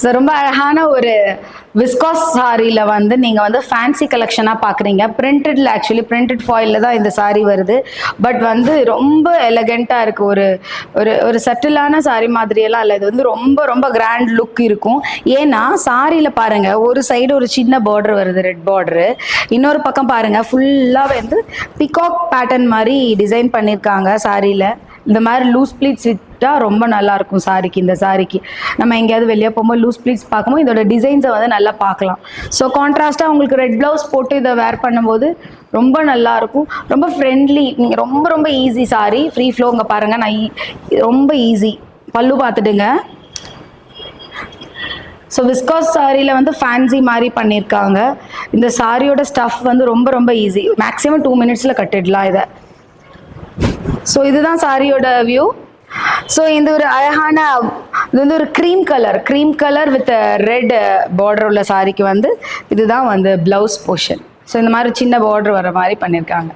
So ரொம்ப அழகான ஒரு விஸ்காஸ் சாரியில் வந்து நீங்கள் வந்து ஃபேன்சி கலெக்ஷனாக பார்க்குறீங்க. பிரிண்டட்ல ஆக்சுவலி பிரிண்டட் ஃபாயிலில் தான் இந்த சாரீ வருது. பட் வந்து ரொம்ப எலகெண்ட்டாக இருக்குது. ஒரு ஒரு ஒரு சட்டிலான சாரீ மாதிரியெல்லாம் இல்லை. இது வந்து ரொம்ப ரொம்ப கிராண்ட் லுக் இருக்கும். ஏன்னா சாரியில் பாருங்கள், ஒரு சைடு ஒரு சின்ன பார்டர் வருது, ரெட் பார்டரு. இன்னொரு பக்கம் பாருங்கள், ஃபுல்லாக வந்து பிகாக் பேட்டர்ன் மாதிரி டிசைன் பண்ணியிருக்காங்க சாரியில். இந்த மாதிரி லூஸ் ப்ளீட்ஸ் விட்டால் ரொம்ப நல்லாயிருக்கும் சாரிக்கு. இந்த சாரிக்கு நம்ம எங்கேயாவது வெளியே போகும்போது லூஸ் ப்ளீட்ஸ் பார்க்கும்போது இதோட டிசைன்ஸை வந்து நல்லா பார்க்கலாம். ஸோ கான்ட்ராஸ்ட்டாக உங்களுக்கு ரெட் ப்ளவுஸ் போட்டு இதை வேர் பண்ணும்போது ரொம்ப நல்லாயிருக்கும். ரொம்ப ஃப்ரெண்ட்லி. நீங்கள் ரொம்ப ரொம்ப ஈஸி சாரி. Free flow. இங்கே பாருங்கள், நான் ரொம்ப ஈஸி. பல்லு பார்த்துடுங்க. ஸோ விஸ்காஸ் சாரியில் வந்து ஃபேன்சி மாதிரி பண்ணியிருக்காங்க. இந்த சாரியோட ஸ்டஃப் வந்து ரொம்ப ரொம்ப ஈஸி. மேக்ஸிமம் 2 மினிட்ஸில் கட்டிடலாம் இதை. ஸோ இதுதான் சாரியோட வியூ. ஸோ இந்த ஒரு அழகான, இது வந்து ஒரு cream colour with red border உள்ள சாரிக்கு வந்து இதுதான் வந்து ப்ளவுஸ் போர்ஷன். ஸோ இந்த மாதிரி சின்ன பார்டர் வர மாதிரி பண்ணியிருக்காங்க.